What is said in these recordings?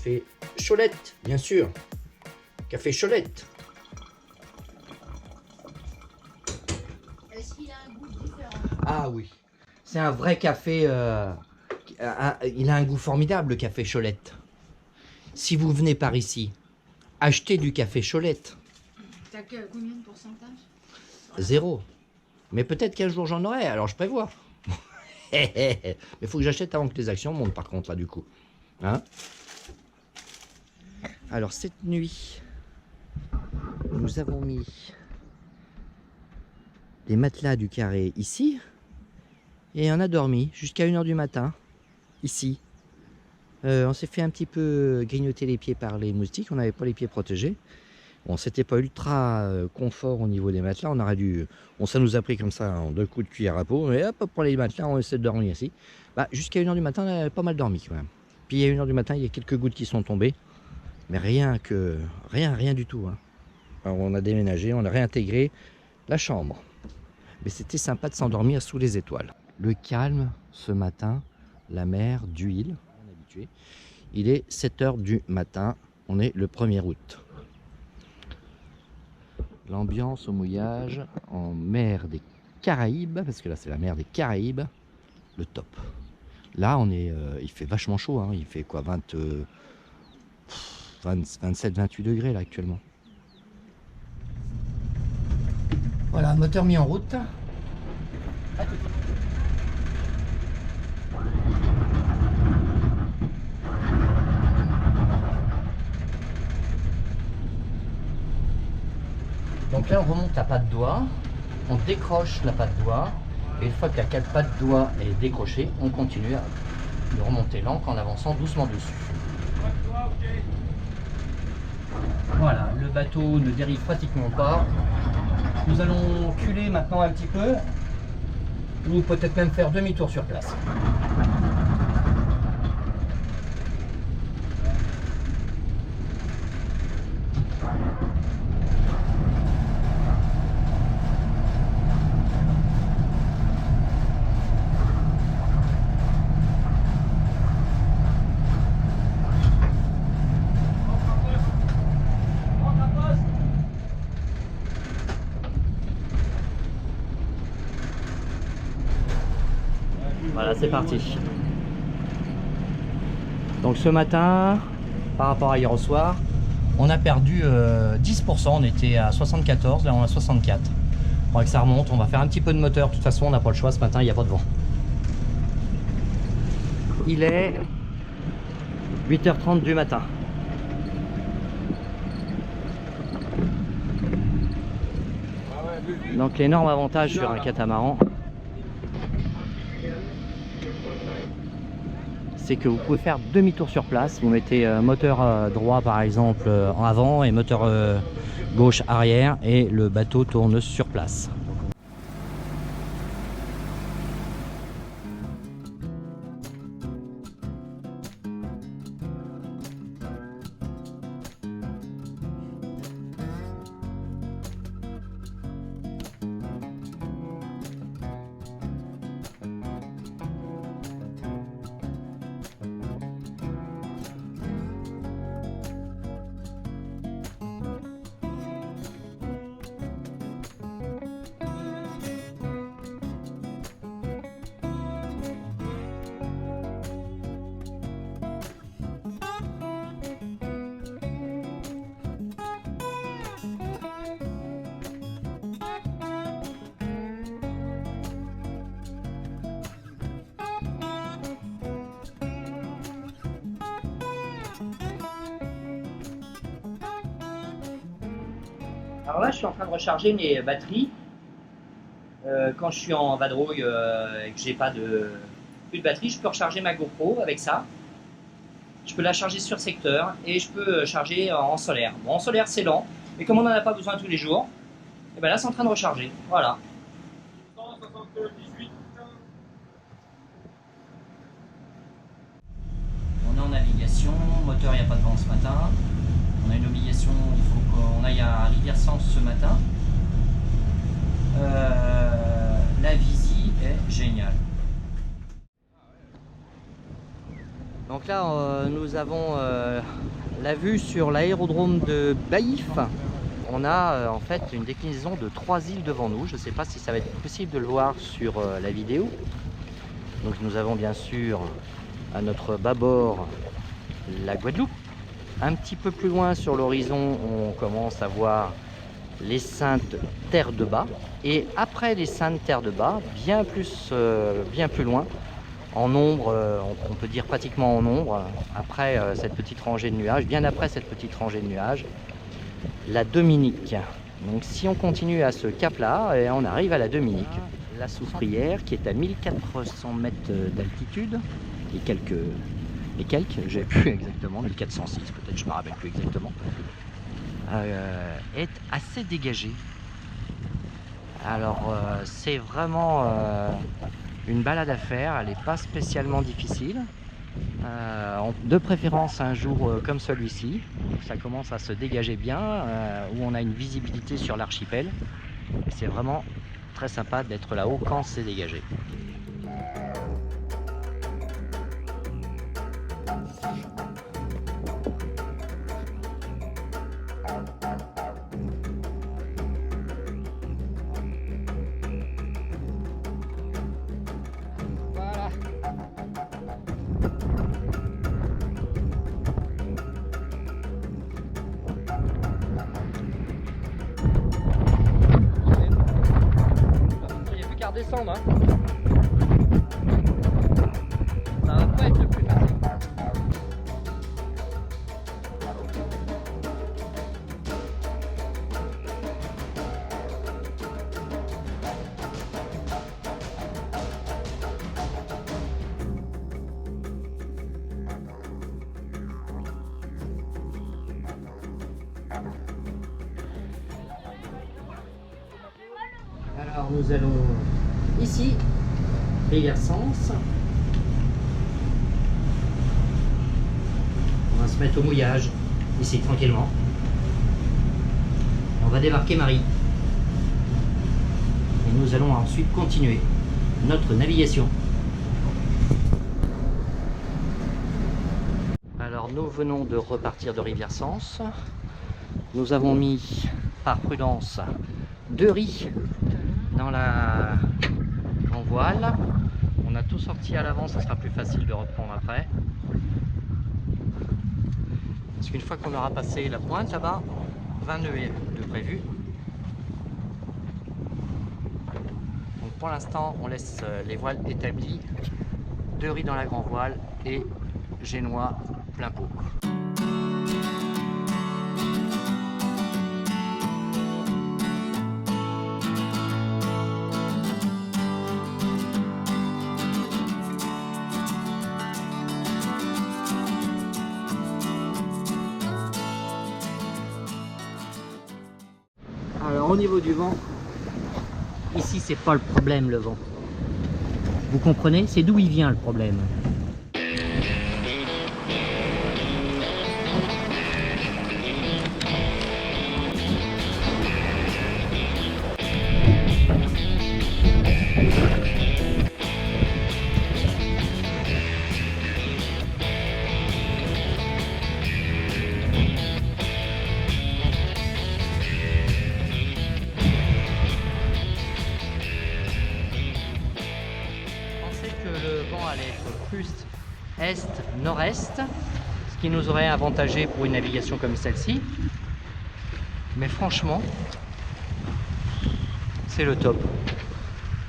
café Cholette, bien sûr. Café Cholette. Est-ce qu'il a un goût différent? Ah oui, c'est un vrai café. Il a un goût formidable, le café Cholette. Si vous venez par ici, achetez du café Cholette. T'as combien de pourcentage? 0. Mais peut-être qu'un jour j'en aurai, alors je prévois. Mais il faut que j'achète avant que les actions montent par contre là du coup. Hein? Alors cette nuit, nous avons mis les matelas du carré ici. Et on a dormi jusqu'à 1 h du matin, ici. On s'est fait un petit peu grignoter les pieds par les moustiques, on n'avait pas les pieds protégés. Bon, c'était pas ultra confort au niveau des matelas, on aurait dû... Bon, ça nous a pris comme ça en 2 coups de cuillère à peau, mais hop, pour les matelas, on essaie de dormir ici. Bah, jusqu'à 1 h du matin, on a pas mal dormi quand même. Puis à 1 h du matin, il y a quelques gouttes qui sont tombées, mais rien du tout. Hein. Alors, on a déménagé, on a réintégré la chambre. Mais c'était sympa de s'endormir sous les étoiles. Le calme ce matin, la mer d'huile, habitué. Il est 7 h du matin, on est le 1er août. L'ambiance au mouillage en mer des Caraïbes, parce que là c'est la mer des Caraïbes, le top. Là on est, il fait vachement chaud, hein. Il fait quoi, 27-28 degrés là actuellement. Voilà, moteur mis en route. Donc là on remonte la patte doigt, on décroche la patte doigt, et une fois que la patte doigt est décrochée, on continue de remonter l'ancre en avançant doucement dessus. Voilà, le bateau ne dérive pratiquement pas. Nous allons culer maintenant un petit peu, ou peut-être même faire demi-tour sur place. Voilà, c'est parti. Donc ce matin, par rapport à hier au soir, on a perdu 10%, on était à 74, là on est à 64. Il faudrait que ça remonte, on va faire un petit peu de moteur, de toute façon on n'a pas le choix, ce matin il n'y a pas de vent. Il est 8 h 30 du matin. Donc l'énorme avantage sur un catamaran, c'est que vous pouvez faire demi-tour sur place. Vous mettez moteur droit par exemple en avant et moteur gauche arrière et le bateau tourne sur place. Alors là, je suis en train de recharger mes batteries. Quand je suis en vadrouille et que j'ai plus de batterie, je peux recharger ma GoPro avec ça. Je peux la charger sur secteur et je peux charger en solaire. Bon, en solaire, c'est lent, mais comme on n'en a pas besoin tous les jours, et ben là, c'est en train de recharger. Voilà. On est en navigation, moteur, il n'y a pas de vent ce matin. On a une obligation, il faut qu'on aille à Rivière-Sens ce matin. La visite est géniale. Donc Donc là, nous avons la vue sur l'aérodrome de Baïf. On a en fait une déclinaison de 3 îles devant nous. Je ne sais pas si ça va être possible de le voir sur la vidéo. Donc nous avons bien sûr à notre bâbord la Guadeloupe. Un petit peu plus loin sur l'horizon, on commence à voir les Saintes Terres de Bas. Et après les Saintes Terres de Bas, bien plus loin, en ombre, on peut dire pratiquement en ombre, après cette petite rangée de nuages, bien après cette petite rangée de nuages, la Dominique. Donc si on continue à ce cap-là, on arrive à la Dominique. La Soufrière qui est à 1400 mètres d'altitude, et quelques, j'ai plus exactement, 1406 peut-être, je me rappelle plus exactement, est assez dégagée. Alors c'est vraiment une balade à faire, elle n'est pas spécialement difficile. De préférence un jour comme celui-ci, où ça commence à se dégager bien, où on a une visibilité sur l'archipel. C'est vraiment très sympa d'être là-haut quand c'est dégagé. Voilà. Il n'y a plus qu'à redescendre, hein. Ça va pas être le plus facile. Alors nous allons ici, rivière Sens. On va se mettre au mouillage, ici tranquillement. On va débarquer Marie. Et nous allons ensuite continuer notre navigation. Alors nous venons de repartir de rivière Sens. Nous avons mis par prudence 2 riz dans la grand voile. On a tout sorti à l'avance, ça sera plus facile de reprendre après. Parce qu'une fois qu'on aura passé la pointe là-bas, 20 nœuds de prévu. Donc pour l'instant, on laisse les voiles établies, 2 riz dans la grand voile et génois plein pot. Alors au niveau du vent, ici c'est pas le problème le vent. Vous comprenez? C'est d'où il vient le problème. Allait être plus est-nord-est, ce qui nous aurait avantagé pour une navigation comme celle-ci. Mais franchement, c'est le top.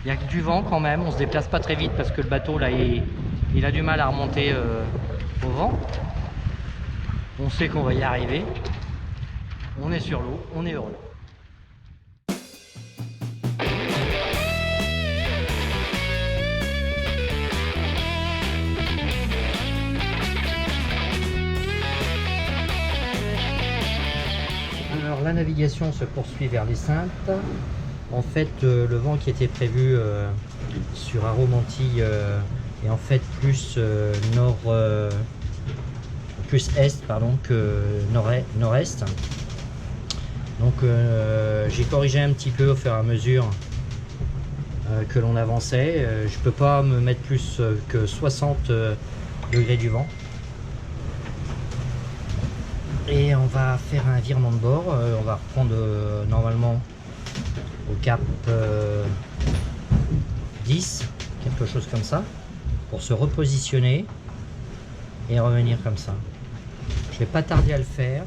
Il y a que du vent quand même, on se déplace pas très vite parce que le bateau là il a du mal à remonter au vent. On sait qu'on va y arriver. On est sur l'eau, on est heureux. Alors la navigation se poursuit vers les Saintes. En fait, le vent qui était prévu sur Arromantie est en fait plus plus est que nord-est. Donc j'ai corrigé un petit peu au fur et à mesure que l'on avançait. Je peux pas me mettre plus que 60 degrés du vent. Et on va faire un virement de bord. On va reprendre normalement au cap 10, quelque chose comme ça, pour se repositionner et revenir comme ça. Je vais pas tarder à le faire,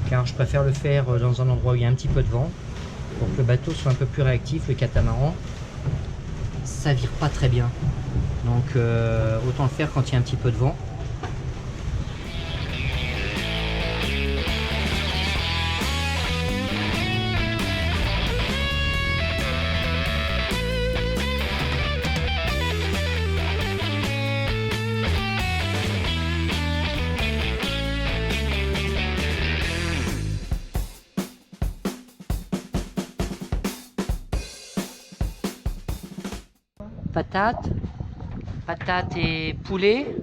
car je préfère le faire dans un endroit où il y a un petit peu de vent, pour que le bateau soit un peu plus réactif. Le catamaran, ça vire pas très bien, donc autant le faire quand il y a un petit peu de vent. Patates et poulet.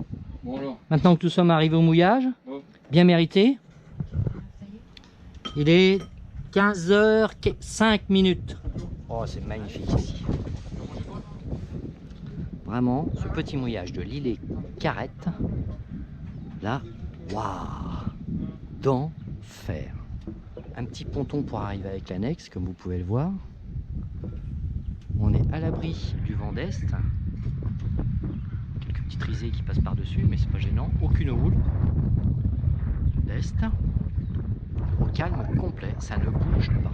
Voilà. Maintenant que nous sommes arrivés au mouillage, bien mérité. Il est 15h05. Oh, c'est magnifique ici. Vraiment, ce petit mouillage de l'île et Carrette, là, waouh, d'enfer. Un petit ponton pour arriver avec l'annexe, comme vous pouvez le voir. On est à l'abri du vent d'est. Quelques petites risées qui passent par-dessus, mais c'est pas gênant. Aucune houle d'est. Au calme complet, ça ne bouge pas.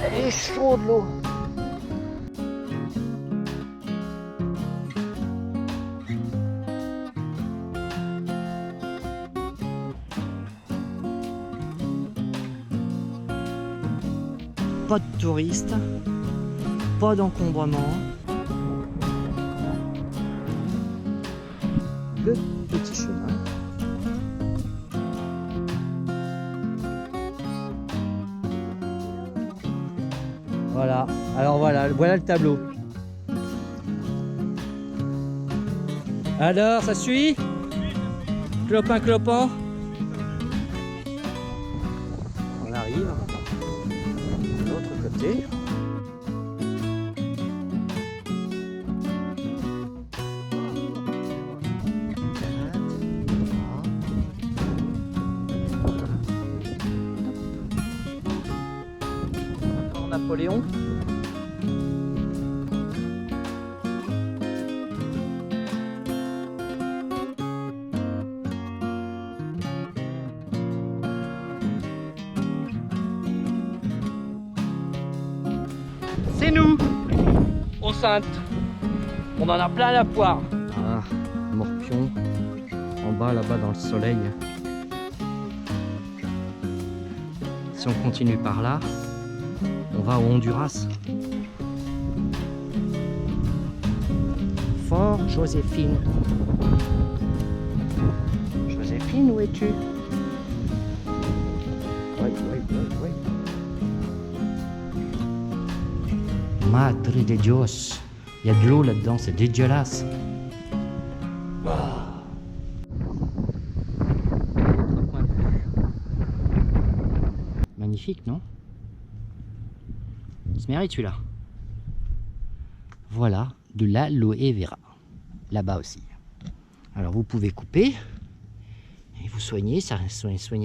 Elle est chaude l'eau. Pas de touristes, pas d'encombrement. Le petit chemin. Voilà, alors voilà le tableau. Alors, ça suit? Clopin, clopin. On arrive de l'autre côté. Napoléon. C'est nous, aux Saintes. On en a plein la poire. Ah, morpion, en bas là-bas dans le soleil. Si on continue par là, on va au Honduras. Fort Joséphine. Joséphine, où es-tu? Oui. Madre de Dios. Il y a de l'eau là-dedans, c'est dégueulasse. Magnifique, non? Il se mérite celui-là. Voilà, de l'aloe vera. Là-bas aussi. Alors vous pouvez couper et vous soignez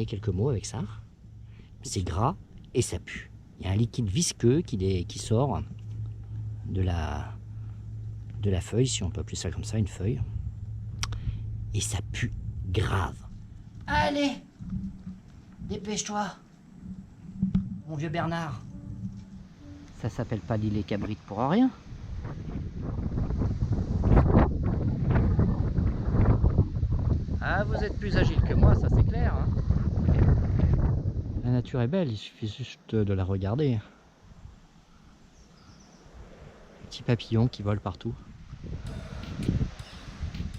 quelques mots avec ça. C'est gras et ça pue. Il y a un liquide visqueux qui sort de la feuille, si on peut appeler ça comme ça, une feuille. Et ça pue grave. Allez, dépêche-toi, mon vieux Bernard. Ça s'appelle pas l'île et Cabrite pour rien. Ah, vous êtes plus agile que moi, ça c'est clair. Hein. La nature est belle, il suffit juste de la regarder. Petits papillons qui volent partout.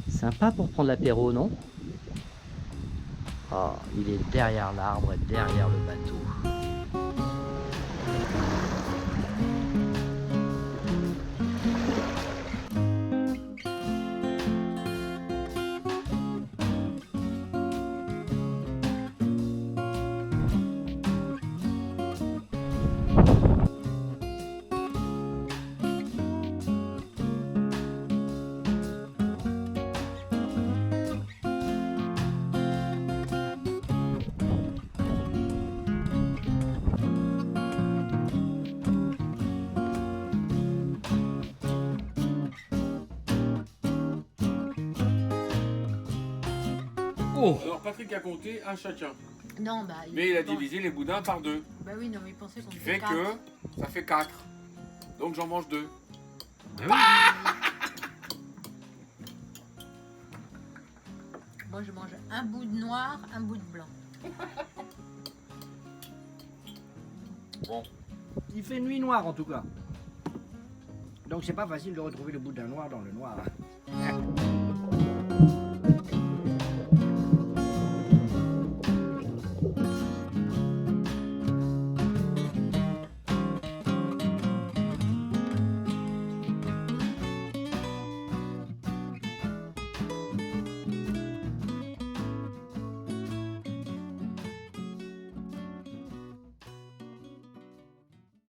Sympa pour prendre l'apéro, non? Oh, il est derrière l'arbre, derrière le bateau. Oh. Alors Patrick a compté un chacun. Non, bah. Mais il a divisé les boudins par 2. Bah oui, non, mais il pensait qu'on Ce qui était fait quatre. que ça fait 4. Donc j'en mange 2. Moi, je mange un bout de noir, un bout de blanc. Bon. Il fait nuit noire en tout cas. Donc c'est pas facile de retrouver le boudin noir dans le noir. Hein.